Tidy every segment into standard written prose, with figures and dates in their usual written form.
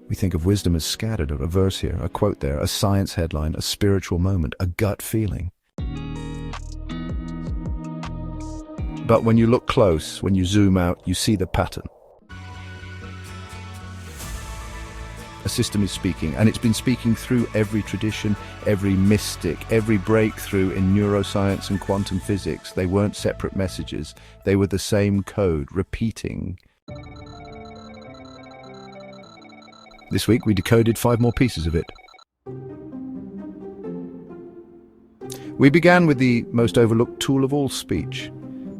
We think of wisdom as scattered, a verse here, a quote there, a science headline, a spiritual moment, a gut feeling. But when you look close, when you zoom out, you see the pattern. A system is speaking, and it's been speaking through every tradition, every mystic, every breakthrough in neuroscience and quantum physics. They weren't separate messages. They were the same code, repeating. This week we decoded 5 more pieces of it. We began with the most overlooked tool of all speech.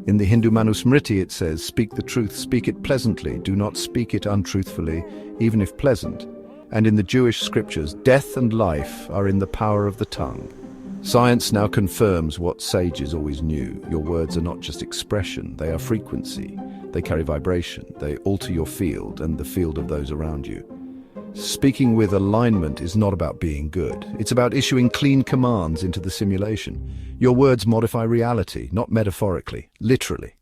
In the Hindu Manusmriti it says, "Speak the truth, speak it pleasantly, do not speak it untruthfully, even if pleasant." And in the Jewish scriptures, death and life are in the power of the tongue. Science now confirms what sages always knew. Your words are not just expression, they are frequency. They carry vibration, they alter your field and the field of those around you. Speaking with alignment is not about being good. It's about issuing clean commands into the simulation. Your words modify reality, not metaphorically, literally.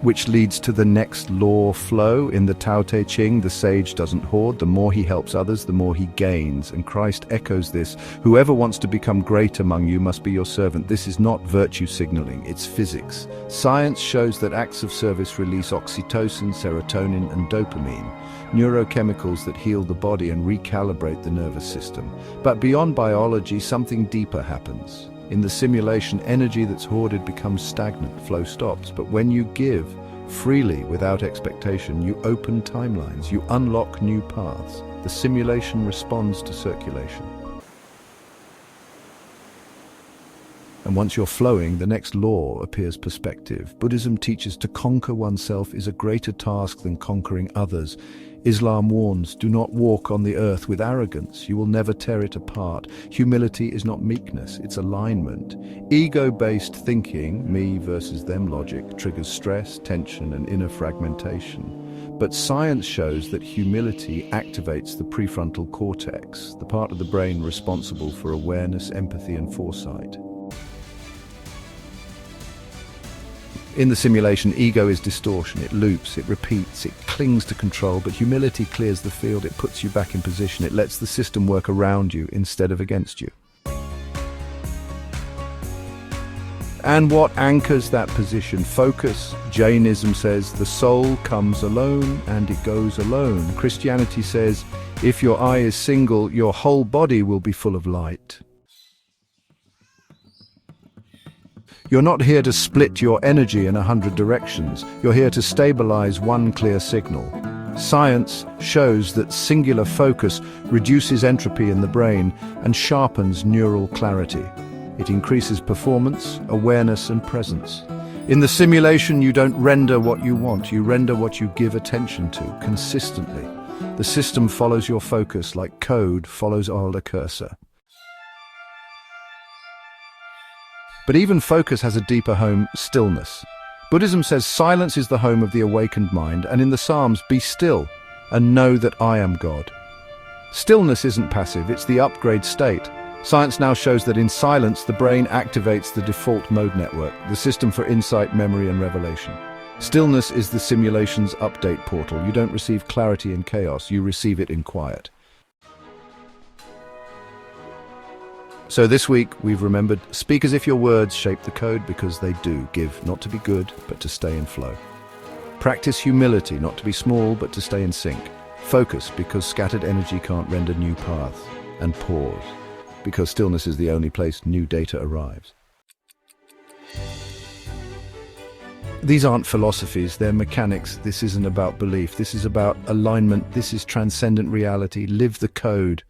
Which leads to the next law flow. In the Tao Te Ching, the sage doesn't hoard. The more he helps others, the more he gains. And Christ echoes this. Whoever wants to become great among you must be your servant. This is not virtue signaling, it's physics. Science shows that acts of service release oxytocin, serotonin, and dopamine, neurochemicals that heal the body and recalibrate the nervous system. But beyond biology, something deeper happens. In the simulation, energy that's hoarded becomes stagnant, flow stops. But when you give freely without expectation, you open timelines, you unlock new paths. The simulation responds to circulation. And once you're flowing, the next law appears perspective. Buddhism teaches to conquer oneself is a greater task than conquering others. Islam warns, do not walk on the earth with arrogance. You will never tear it apart. Humility is not meekness, it's alignment. Ego-based thinking, me versus them logic, triggers stress, tension, and inner fragmentation. But science shows that humility activates the prefrontal cortex, the part of the brain responsible for awareness, empathy, and foresight. In the simulation, ego is distortion. It loops, it repeats, it clings to control, but humility clears the field. It puts you back in position. It lets the system work around you instead of against you. And what anchors that position? Focus. Jainism says the soul comes alone and it goes alone. Christianity says if your eye is single, your whole body will be full of light. You're not here to split your energy in 100 directions. You're here to stabilize one clear signal. Science shows that singular focus reduces entropy in the brain and sharpens neural clarity. It increases performance, awareness, and presence. In the simulation, you don't render what you want, you render what you give attention to, consistently. The system follows your focus like code follows a cursor. But even focus has a deeper home, stillness. Buddhism says silence is the home of the awakened mind, and in the Psalms, be still and know that I am God. Stillness isn't passive, it's the upgrade state. Science now shows that in silence, the brain activates the default mode network, the system for insight, memory, and revelation. Stillness is the simulation's update portal. You don't receive clarity in chaos, you receive it in quiet. So this week, we've remembered, speak as if your words shape the code, because they do. Give, not to be good, but to stay in flow. Practice humility, not to be small, but to stay in sync. Focus, because scattered energy can't render new paths. And pause, because stillness is the only place new data arrives. These aren't philosophies, they're mechanics. This isn't about belief, this is about alignment, this is transcendent reality. Live the code.